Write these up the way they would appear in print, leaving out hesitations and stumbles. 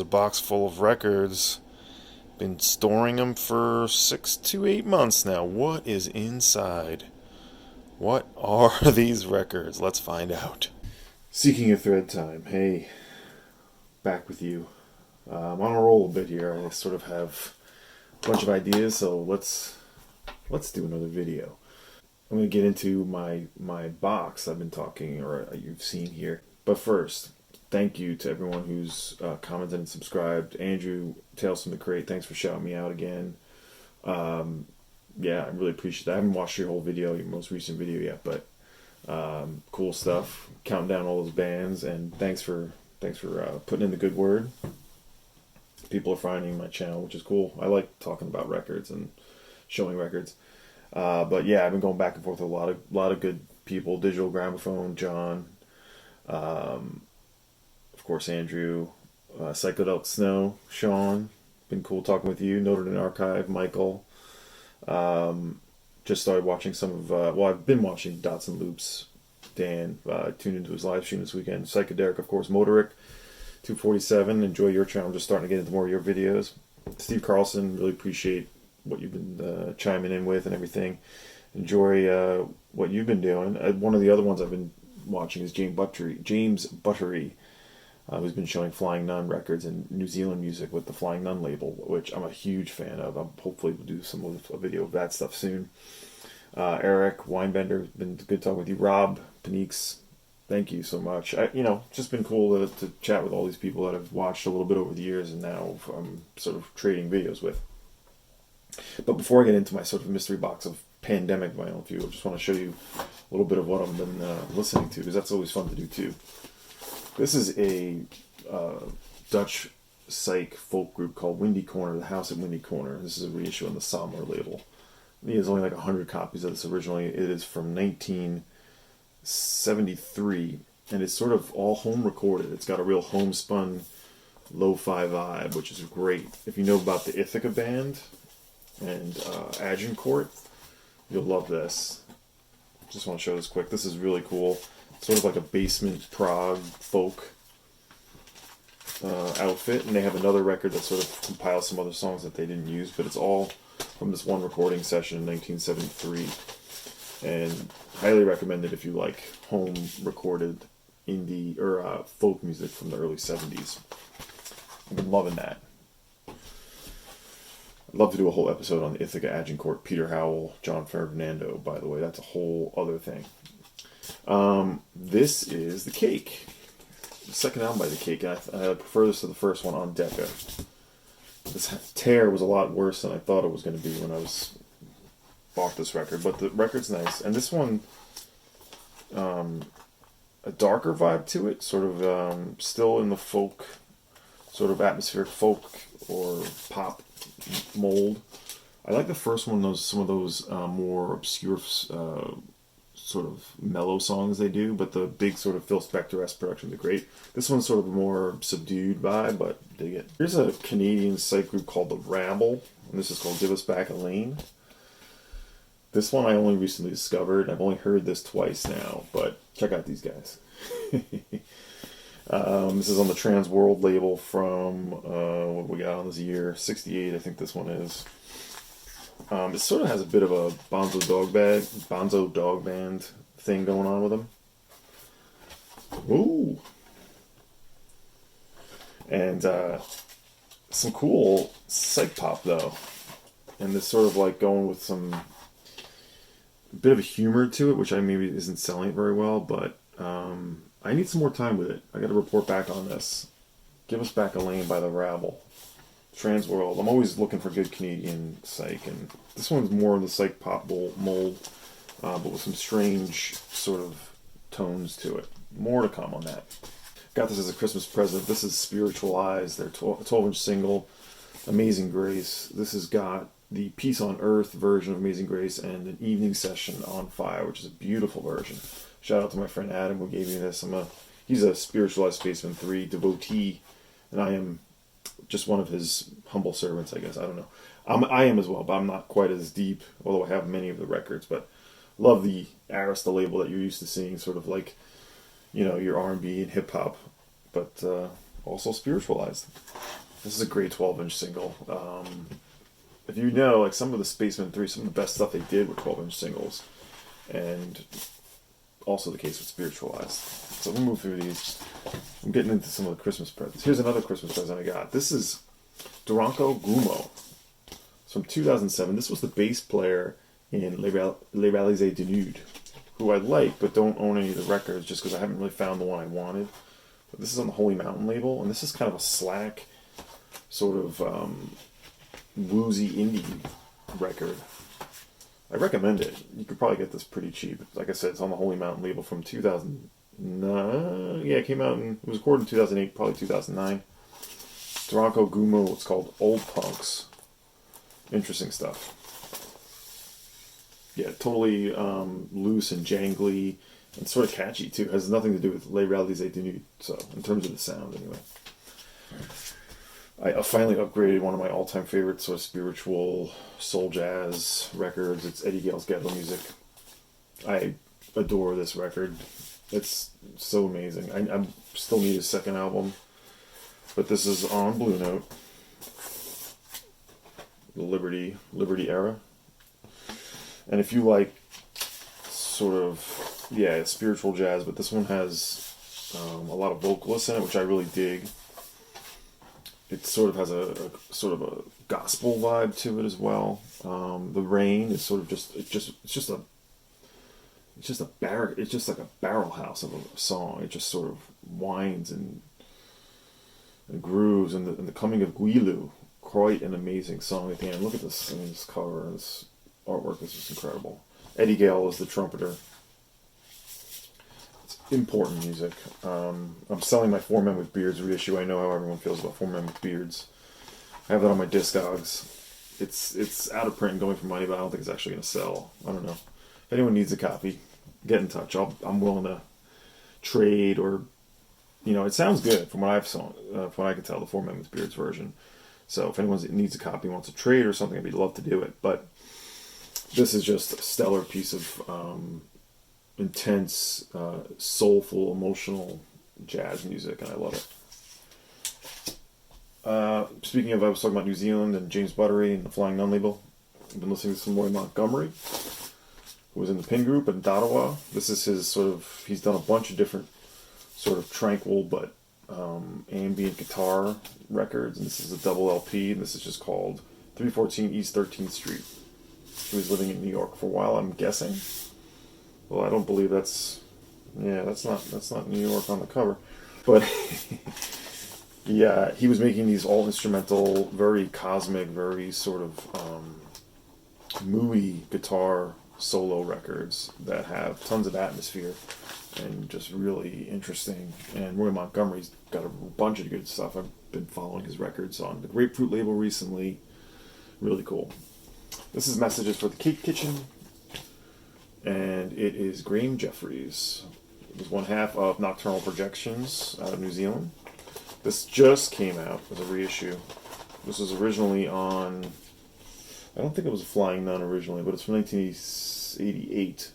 a box full of records. Been storing them for 6 to 8 months now. What is inside? What are these records? Let's find out. Seeking a Thread time. Hey, back with you. I'm on a roll a bit here. I sort of have a bunch of ideas, so let's do another video. I'm going to get into my box I've been talking, or you've seen here. But first, thank you to everyone who's commented and subscribed. Andrew, Tales from the Crate, thanks for shouting me out again. Yeah, I really appreciate that. I haven't watched your whole video, your most recent video yet, but cool stuff. Counting down all those bands, and thanks for putting in the good word. People are finding my channel, which is cool. I like talking about records and showing records. But yeah, I've been going back and forth with a lot of good people. Digital Gramophone, John, of course Andrew, Psychedelic Snow, Sean. Been cool talking with you. Noted in Archive, Michael. Just started watching some of I've been watching Dots and Loops. Dan tuned into his live stream this weekend. Psychedelic, of course, Motoric 247. Enjoy your channel. I'm just starting to get into more of your videos. Steve Carlson, really appreciate what you've been chiming in with and everything. Enjoy what you've been doing. One of the other ones I've been watching is James Buttery, who's been showing Flying Nun records and New Zealand music with the Flying Nun label, which I'm a huge fan of. Hopefully we'll do a video of that stuff soon. Eric Weinbender, been good talking with you. Rob Paniques, thank you so much. Just been cool to chat with all these people that I've watched a little bit over the years, and now I'm sort of trading videos with. But before I get into my sort of mystery box of pandemic vinyl view, I just want to show you a little bit of what I've been listening to, because that's always fun to do too. This is a Dutch psych folk group called Windy Corner, The House at Windy Corner. This is a reissue on the Sommer label. There's only like 100 copies of this originally. It is from 1973, and it's sort of all home recorded. It's got a real homespun lo-fi vibe, which is great. If you know about the Ithaca band and Agincourt, you'll love this. Just want to show this quick. This is really cool. Sort of like a basement prog folk outfit, and they have another record that sort of compiles some other songs that they didn't use, but it's all from this one recording session in 1973, and highly recommended if you like home recorded indie or folk music from the early 70s. I've been loving that. I'd love to do a whole episode on the Ithaca, Agincourt, Peter Howell, John Ferdinando, by the way. That's a whole other thing. This is The Cake. The second album by The Cake, and I prefer this to the first one on Decca. This tear was a lot worse than I thought it was going to be when I bought this record, but the record's nice. And this one, a darker vibe to it, sort of still in the folk, sort of atmospheric folk or pop mold. I like the first one, some of those more obscure sort of mellow songs they do, but the big sort of Phil Spector-esque productions are great. This one's sort of a more subdued vibe, but dig it. Here's a Canadian psych group called The Rabble, and this is called Give Us Back Elaine. This one I only recently discovered. I've only heard this twice now, but check out these guys. This is on the Trans World label from, what we got on this year, 68, I think this one is. It sort of has a bit of a Bonzo Dog Band thing going on with them. Ooh! And some cool psych pop, though. And this sort of like going with some bit of a humor to it, which maybe isn't selling it very well, but I need some more time with it. I got to report back on this. Give Us Back Elaine by The Rabble. Trans World. I'm always looking for good Canadian psych, and this one's more in the psych pop mold, but with some strange sort of tones to it. More to come on that. Got this as a Christmas present. This is Spiritualized, their 12-inch single, Amazing Grace. This has got the Peace on Earth version of Amazing Grace and an Evening Session on Fire, which is a beautiful version. Shout out to my friend Adam who gave me this. He's a Spiritualized Spaceman 3 devotee, and I am just one of his humble servants, I guess. I don't know. I am as well, but I'm not quite as deep, although I have many of the records. But love the Arista label that you're used to seeing, sort of like, your R&B and hip hop. But also spiritualized. This is a great 12-inch single. If you know, like some of the Spaceman 3, some of the best stuff they did were 12-inch singles. And also the case with spiritualized. So we'll move through these. I'm getting into some of the Christmas presents. Here's another Christmas present I got. This is Duranko Gumo. It's from 2007. This was the bass player in Les Réalisés du Nude, who I like but don't own any of the records just because I haven't really found the one I wanted. But this is on the Holy Mountain label, and this is kind of a slack, sort of woozy indie record. I recommend it. You could probably get this pretty cheap. Like I said, it's on the Holy Mountain label from 2009. Yeah, it came out it was recorded in 2008, probably 2009. Duranko Gumo, it's called Old Punks. Interesting stuff. Yeah, totally loose and jangly and sort of catchy too. It has nothing to do with Les Réalisés du Nude, so in terms of the sound anyway. I finally upgraded one of my all-time favorite sort of spiritual soul jazz records. It's Eddie Gale's Ghetto Music. I adore this record. It's so amazing. I still need his second album, but this is on Blue Note, the Liberty era. And if you like sort of, yeah, spiritual jazz, but this one has a lot of vocalists in it, which I really dig. It sort of has a sort of a gospel vibe to it as well. The Rain is sort of it's just like a barrel house of a song. It just sort of whines and grooves. And the Coming of Guilu, quite an amazing song at the end. Look at this, this cover, this artwork is just incredible. Eddie Gale is the trumpeter. Important music. I'm selling my Four Men with Beards reissue. I know how everyone feels about Four Men with Beards. I have that on my Discogs. It's out of print and going for money, but I don't think it's actually going to sell. I don't know. If anyone needs a copy, get in touch. I'm willing to trade, or it sounds good from what from what I can tell, the Four Men with Beards version. So if anyone needs a copy, wants to trade or something, I'd love to do it. But this is just a stellar piece of intense, soulful, emotional jazz music, and I love it. Speaking of, I was talking about New Zealand and James Buttery and the Flying Nun label. I've been listening to some Roy Montgomery, who was in the Pin Group and Dadawa. This is his he's done a bunch of different sort of tranquil but ambient guitar records, and this is a double LP, and this is just called 314 East 13th Street. He was living in New York for a while, I'm guessing. Well, I don't believe that's not New York on the cover, but yeah, he was making these all instrumental, very cosmic, very sort of moody guitar solo records that have tons of atmosphere and just really interesting. And Roy Montgomery's got a bunch of good stuff. I've been following his records on the Grapefruit label recently. Really cool. This is Messages for the Cake Kitchen, and it is Graham Jeffries. It was one half of Nocturnal Projections out of New Zealand. This just came out as a reissue. This was originally on, I don't think it was a Flying Nun originally, but it's from 1988.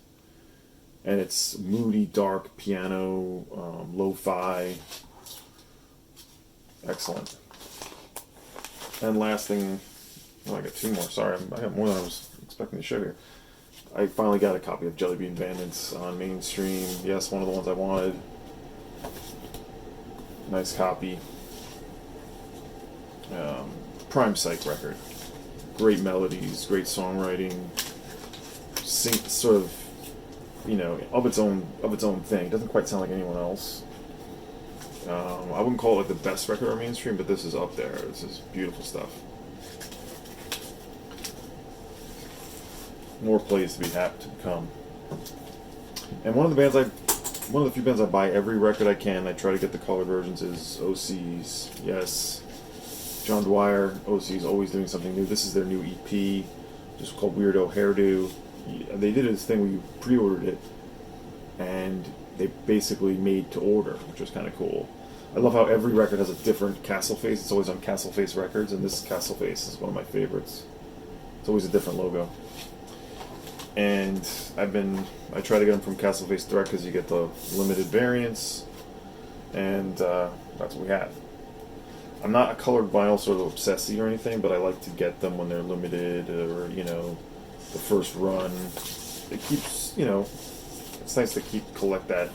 And it's moody, dark piano, lo-fi. Excellent. And last thing, I got two more. Sorry, I got more than I was expecting to show here. I finally got a copy of Jelly Bean Bandits on Mainstream. Yes, one of the ones I wanted. Nice copy. Prime Psych record. Great melodies, great songwriting. Sort of, of its own thing. It doesn't quite sound like anyone else. I wouldn't call it like the best record on Mainstream, but this is up there. This is beautiful stuff. More plays to be happy to come. And one of the few bands I buy every record I can, I try to get the color versions, is OC's. Yes, John Dwyer. OC's always doing something new. This is their new EP, just called Weirdo Hairdo. They did this thing where you pre-ordered it, and they basically made to order, which was kind of cool. I love how every record has a different Castle Face. It's always on Castle Face Records, and this Castle Face is one of my favorites. It's always a different logo. And I try to get them from Castle Face Direct because you get the limited variants, and that's what we have. I'm not a colored vinyl sort of obsessee or anything, but I like to get them when they're limited or, you know, the first run. It keeps, you know, it's nice to collect that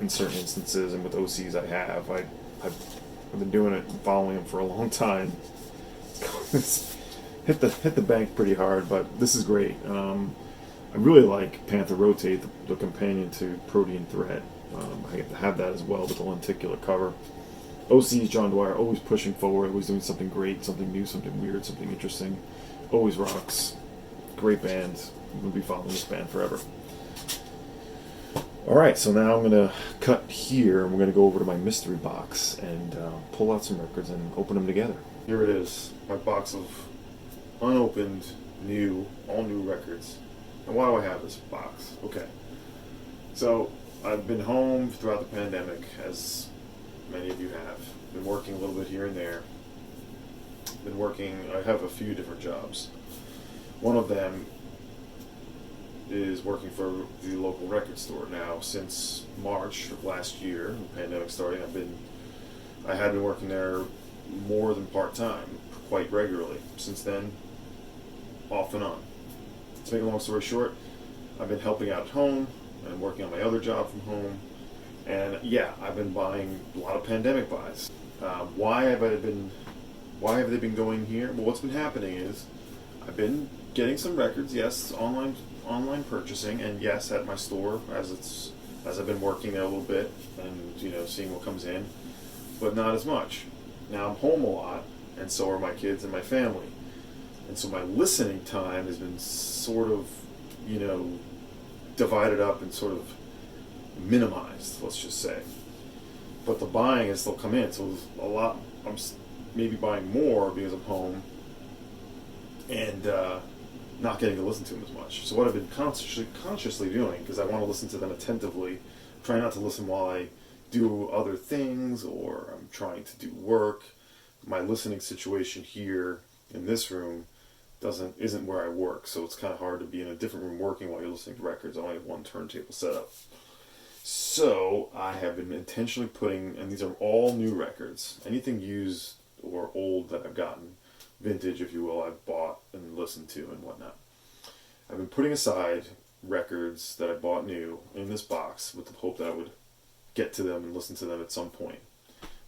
in certain instances, and with OCs I've been doing it and following them for a long time. It's hit the bank pretty hard, but this is great. I really like Panther Rotate, the companion to Protean Thread. I get to have that as well with the lenticular cover. OC's John Dwyer, always pushing forward, always doing something great, something new, something weird, something interesting. Always rocks. Great band. I'm going to be following this band forever. Alright, so now I'm going to cut here, and we're going to go over to my mystery box and pull out some records and open them together. Here it is, my box of unopened, all new records. And why do I have this box? Okay. So, I've been home throughout the pandemic, as many of you have. Been working a little bit here and there. I have a few different jobs. One of them is working for the local record store. Now, since March of last year, the pandemic starting, I had been working there more than part-time, quite regularly. Since then, off and on. To make a long story short, I've been helping out at home and working on my other job from home, and yeah, I've been buying a lot of pandemic buys. Why have they been going here? Well, what's been happening is I've been getting some records, yes, online purchasing, and yes, at my store as I've been working there a little bit and, you know, seeing what comes in, but not as much. Now I'm home a lot, and so are my kids and my family. And so my listening time has been sort of, you know, divided up and sort of minimized, let's just say. But the buying has still come in, so a lot, I'm maybe buying more because I'm home and not getting to listen to them as much. So what I've been consciously doing, because I want to listen to them attentively, try not to listen while I do other things or I'm trying to do work. My listening situation here in this room isn't where I work, so it's kind of hard to be in a different room working while you're listening to records. I only have one turntable set up. So I have been intentionally putting, and these are all new records, anything used or old that I've gotten, vintage if you will, I've bought and listened to and whatnot. I've been putting aside records that I bought new in this box with the hope that I would get to them and listen to them at some point.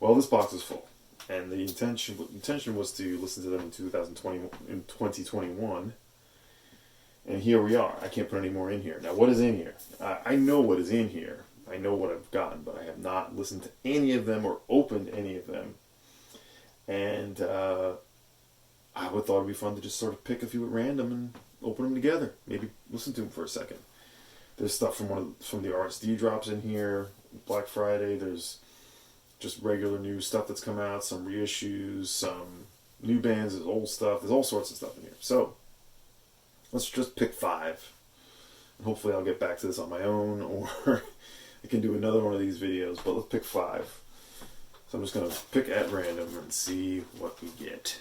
Well, this box is full. And the intention was to listen to them in 2021, and here we are. I can't put any more in here. Now, what is in here? I know what is in here. I know what I've gotten, but I have not listened to any of them or opened any of them. And I would thought it'd be fun to just sort of pick a few at random and open them together. Maybe listen to them for a second. There's stuff from the RSD drops in here, Black Friday. There's just regular new stuff that's come out, some reissues, some new bands, there's old stuff, there's all sorts of stuff in here. So, let's just pick 5. And hopefully I'll get back to this on my own, or I can do another one of these videos, but let's pick 5. So I'm just going to pick at random and see what we get.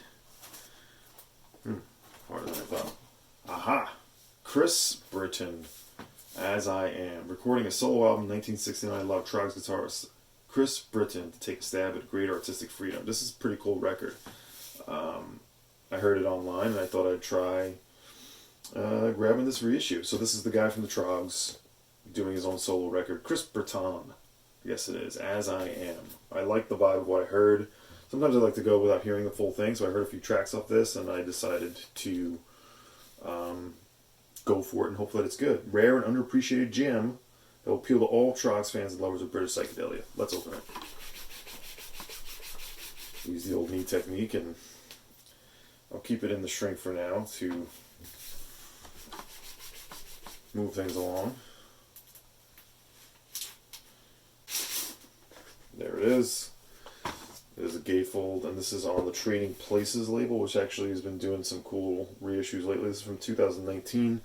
Harder than I thought. Aha! Chris Britton, As I Am. Recording a solo album in 1969, Love Trog's guitarist Chris Britton to take a stab at great artistic freedom. This is a pretty cool record. I heard it online and I thought I'd try grabbing this reissue. So this is the guy from the Trogs doing his own solo record. Chris Britton. Yes, it is. As I Am. I like the vibe of what I heard. Sometimes I like to go without hearing the full thing, so I heard a few tracks off this and I decided to go for it and hope that it's good. Rare and underappreciated gem that will appeal to all Trogs fans and lovers of British psychedelia. Let's open it. Use the old knee technique, and I'll keep it in the shrink for now to move things along. There it is. There's a gatefold, and this is on the Trading Places label, which actually has been doing some cool reissues lately. This is from 2019.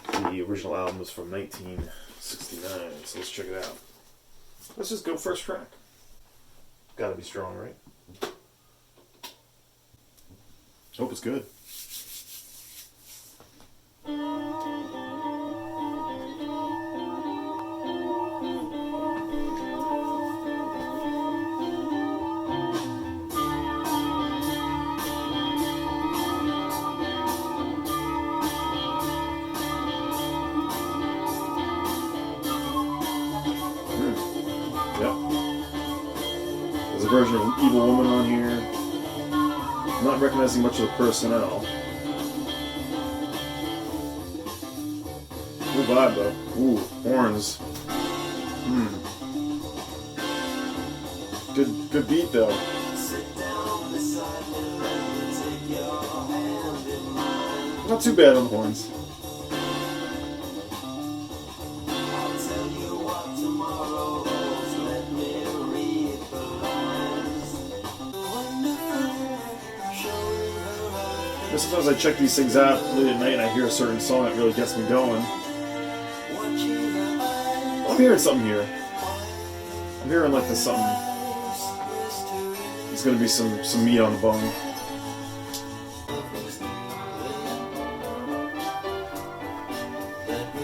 The original album was from 1969, so let's check it out. Let's just go first track. Gotta be strong, right? Hope it's good. version of Evil Woman on here. I'm not recognizing much of the personnel. Cool vibe though. Ooh, horns. Good beat though. Not too bad on the horns. Sometimes I check these things out late at night and I hear a certain song that really gets me going. I'm hearing something here. I'm hearing like there's something. There's gonna be some meat on the bone.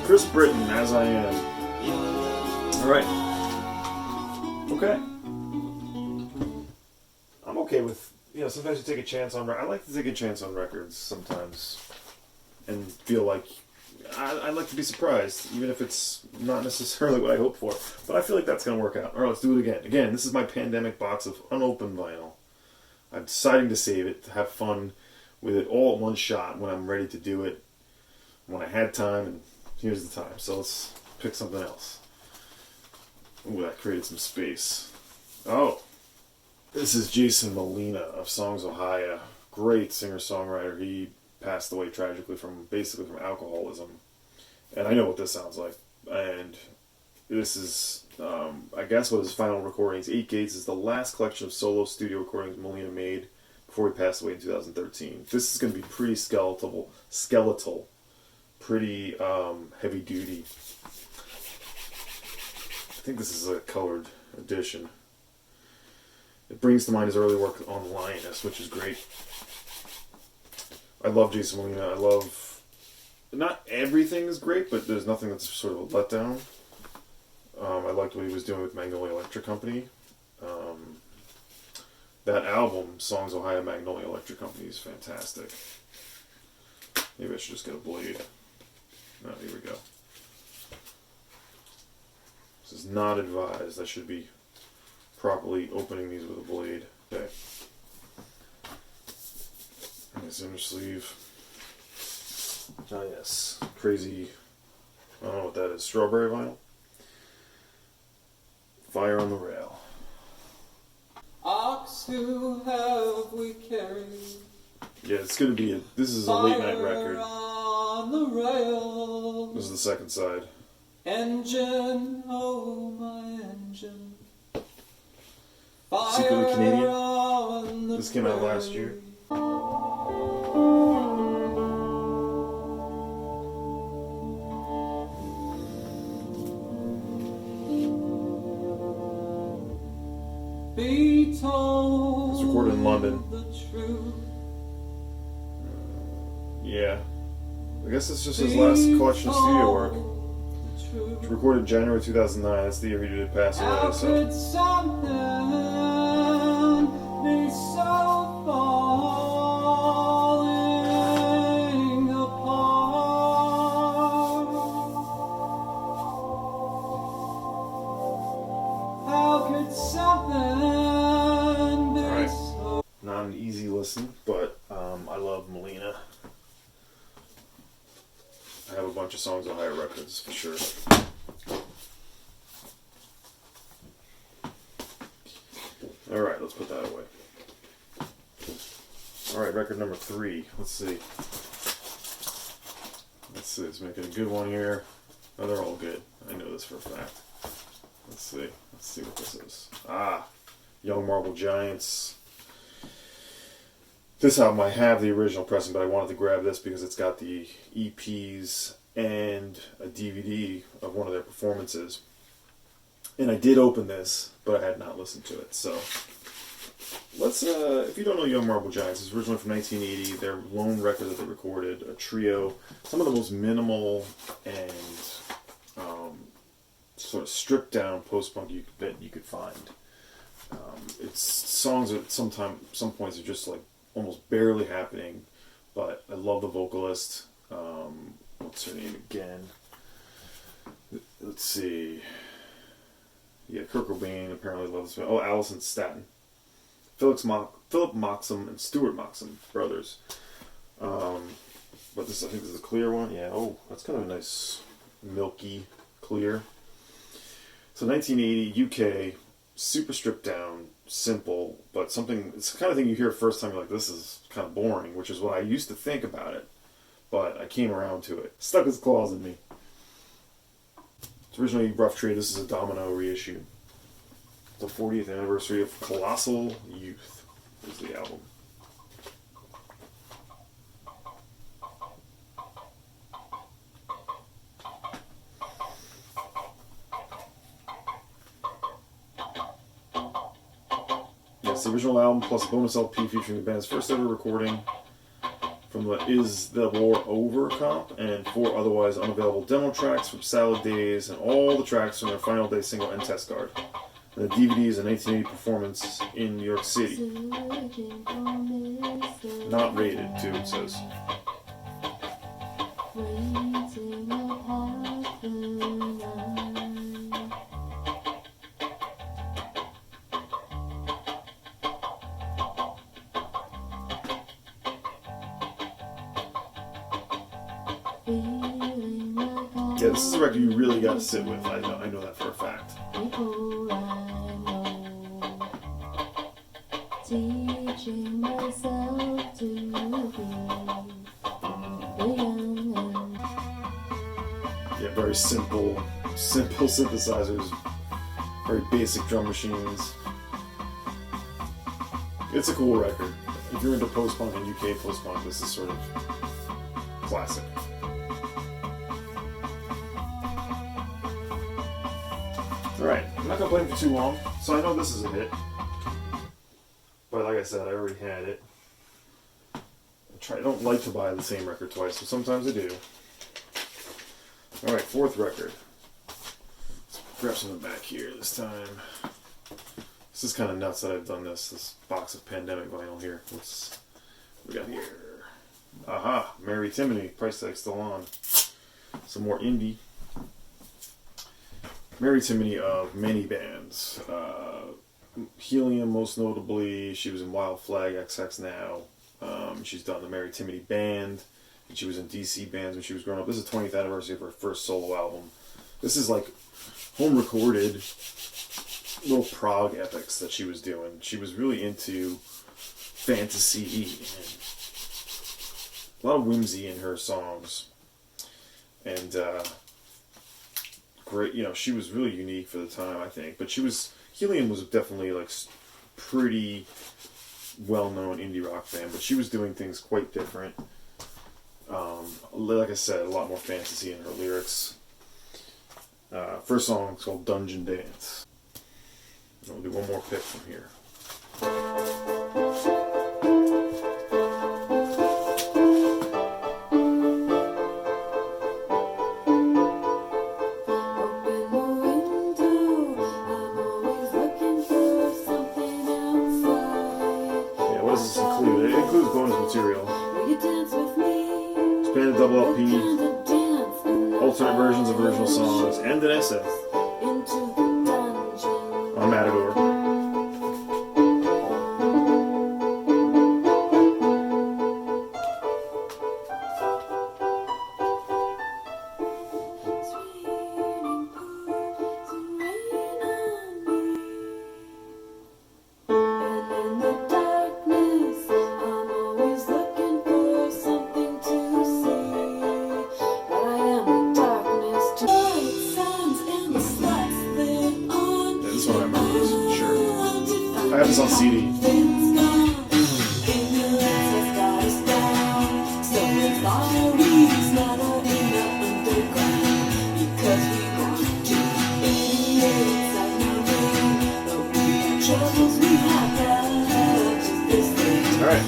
Chris Britton, As I Am. Alright. Okay. I'm okay with, sometimes you take a chance on, I like to take a chance on records sometimes and feel like, I like to be surprised, even if it's not necessarily what I hope for. But I feel like that's going to work out. Alright, let's do it again. Again, this is my pandemic box of unopened vinyl. I'm deciding to save it, to have fun with it all at one shot when I'm ready to do it, when I had time, and here's the time. So let's pick something else. Ooh, that created some space. Oh, this is Jason Molina of Songs Ohio. Great singer-songwriter. He passed away tragically from alcoholism. And I know what this sounds like. And this is, I guess, what his final recordings. Eight Gates is the last collection of solo studio recordings Molina made before he passed away in 2013. This is going to be pretty skeletal, pretty heavy duty. I think this is a colored edition. It brings to mind his early work on Lioness, which is great. I love Jason Molina. I love... Not everything is great, but there's nothing that's sort of a letdown. I liked what he was doing with Magnolia Electric Company. That album, Songs Ohio Magnolia Electric Company, is fantastic. Maybe I should just get a blade. No, here we go. This is not advised. I should be properly opening these with a blade. Okay. And this inner sleeve. Ah, yes. Crazy. I don't know what that is. Strawberry vinyl? Fire on the Rail. Ox who have we carried. Yeah, it's gonna be this is a late night record. On the rail. This is the second side. Engine, oh my engine. Fire Secretly Canadian. on the This came out last year. Be told It's recorded in London. the truth. Yeah. I guess it's just his last collection of studio work. It's recorded in January 2009. That's the year he did pass How away. So could something be so falling apart? How could something be so... not an easy listen, but I love Molina. I have a bunch of Songs Ohio records for sure. Alright, let's put that away. Alright, record number 3. Let's see. Let's making a good one here. Oh, they're all good. I know this for a fact. Let's see what this is. Young Marble Giants. This album, I have the original pressing, but I wanted to grab this because it's got the EPs and a DVD of one of their performances. And I did open this, but I had not listened to it. So, let's, if you don't know Young Marble Giants, it's originally from 1980. Their lone record that they recorded, a trio. Some of the most minimal and sort of stripped down post-punk that you could find. It's songs that some points are just like almost barely happening, but I love the vocalist. What's her name again? Let's see. Yeah, Kurt Cobain apparently loves. Oh, Allison Staton. Philip Moxham and Stuart Moxham brothers. But this, I think, this is a clear one. Yeah. Oh, that's kind of a nice milky clear. So 1980 UK, super stripped down, simple, but something. It's the kind of thing you hear first time. You're like, this is kind of boring, which is what I used to think about it. But I came around to it. Stuck its claws in me. It's originally Rough Trade. This is a Domino reissue. The 40th anniversary of Colossal Youth is the album. Yes, the original album plus a bonus LP featuring the band's first ever recording from the Is the War Over comp, and 4 otherwise unavailable demo tracks from Salad Days, and all the tracks from their Final Day single and Test Card. And the DVD is a 1980 performance in New York City. Not rated, too, it says. Yeah, this is a record you really got to sit with. I know that for a fact. Teaching myself to Yeah, very simple synthesizers, very basic drum machines. It's a cool record. If you're into post-punk and UK post-punk, this is sort of classic. Alright, I'm not going to play it for too long, so I know this is a hit. But like I said, I already had it. I don't like to buy the same record twice, so sometimes I do. Alright, 4th record. Let's grab something back here this time. This is kind of nuts that I've done this box of Pandemic vinyl here. What we got here? Aha, Mary Timony, price tag still on. Some more indie. Mary Timony of many bands. Helium, most notably. She was in Wild Flag, XX Now. She's done the Mary Timony Band. And she was in DC bands when she was growing up. This is the 20th anniversary of her first solo album. This is like home recorded little prog epics that she was doing. She was really into fantasy and a lot of whimsy in her songs. And great, she was really unique for the time, I think. But Helium was definitely like pretty well-known indie rock band, but she was doing things quite different. Like I said, a lot more fantasy in her lyrics. First song is called Dungeon Dance. I'll do one more pick from here. What does this include? It includes bonus material. Expanded double LP, alternate versions of original songs, and an essay on Matador. I have this on CD. Alright,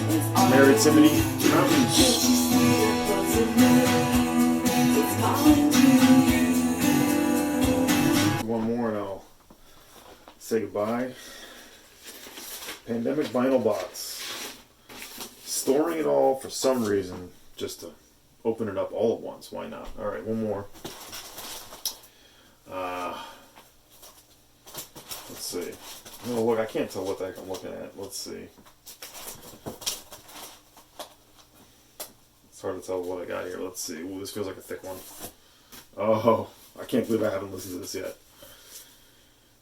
Mary Timony Mountains. One more and I'll say goodbye. Pandemic vinyl box. Storing it all for some reason, just to open it up all at once. Why not? Alright, one more. Let's see. Oh, look, I can't tell what the heck I'm looking at. Let's see. It's hard to tell what I got here. Let's see. Ooh, this feels like a thick one. Oh, I can't believe I haven't listened to this yet.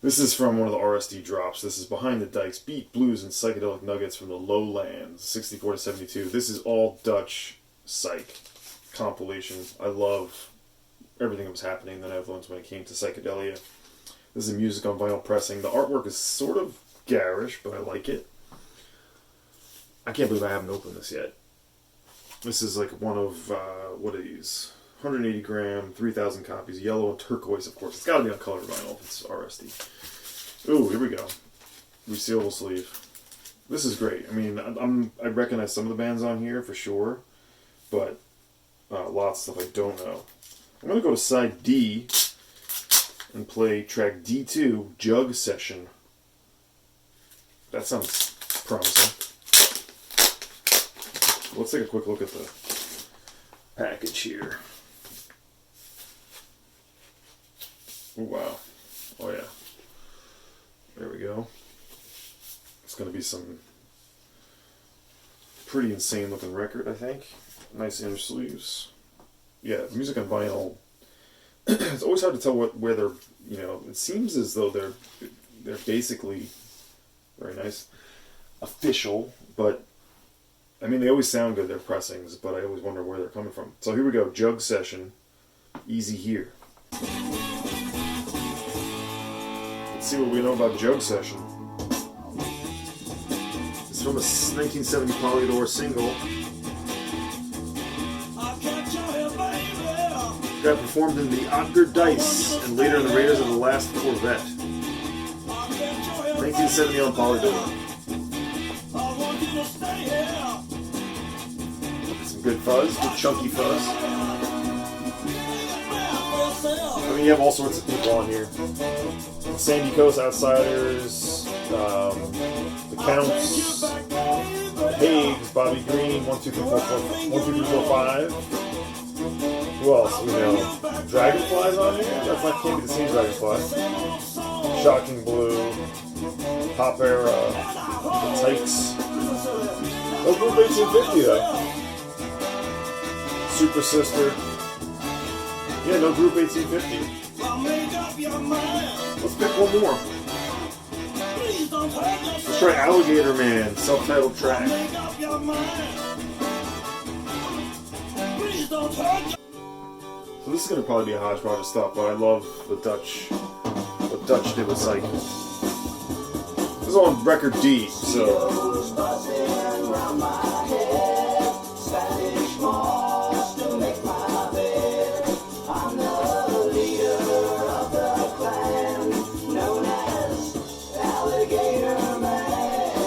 This is from one of the RSD drops. This is Behind the Dikes, Beat, Blues, and Psychedelic Nuggets from the Lowlands, 64 to 72. This is all Dutch psych compilation. I love everything that was happening in the Netherlands when it came to psychedelia. This is music on vinyl pressing. The artwork is sort of garish, but I like it. I can't believe I haven't opened this yet. This is like one of, what are these? 180 gram, 3,000 copies, yellow and turquoise, of course. It's got to be on colored vinyl if it's RSD. Ooh, here we go. Resealable sleeve. This is great. I mean, I recognize some of the bands on here for sure, but lots of stuff I don't know. I'm going to go to side D and play track D2, Jug Session. That sounds promising. Let's take a quick look at the package here. Oh, wow. Oh, yeah. There we go. It's going to be some pretty insane looking record, I think. Nice inner sleeves. Yeah, music on vinyl. It's always hard to tell where they're, you know, it seems as though they're basically very nice, official, but I mean, they always sound good, their pressings, but I always wonder where they're coming from. So here we go, Jug Session, Easy Here. Let's see what we know about Jug Session. It's from a 1970 Polydor single. Got performed in the Otger Dice and later in the Raiders of the Last Corvette. 1970 on Polydor. Some good fuzz, good chunky fuzz. I mean, you have all sorts of people on here. Sandy Coast Outsiders, the Counts, the Hagues, Bobby Green, 1, 2, 3, 4, 5. Who else? We know Dragonfly's on here. That's not can't be the same Dragonfly. Shocking Blue, Pop Era, the Tykes. No Group 1850 though. Super Sister. Yeah, no Group 1850. Let's pick one more. Let's try Alligator Man, self-titled track. So this is going to probably be a hodgepodge of stuff, but I love the Dutch, what Dutch did with Psych. This is on record D, so...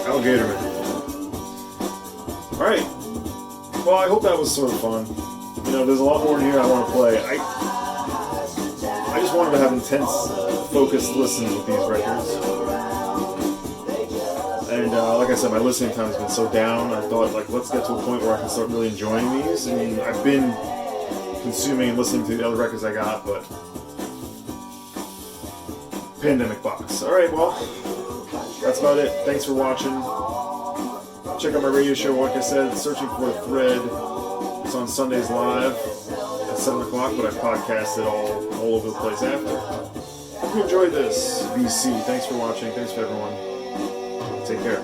Alligator Man. Alright. Well, I hope that was sort of fun. You know, there's a lot more in here I want to play. I just wanted to have intense, focused listens with these records. And like I said, my listening time has been so down. I thought, like, let's get to a point where I can start really enjoying these. I mean, I've been consuming and listening to the other records I got, but pandemic box. Alright, well, that's about it. Thanks for watching. Check out my radio show, like I said, Searching for a Thread. It's on Sundays live at 7 o'clock, but I podcast it all over the place after. Hope you enjoyed this, BC. Thanks for watching. Thanks for everyone. Take care.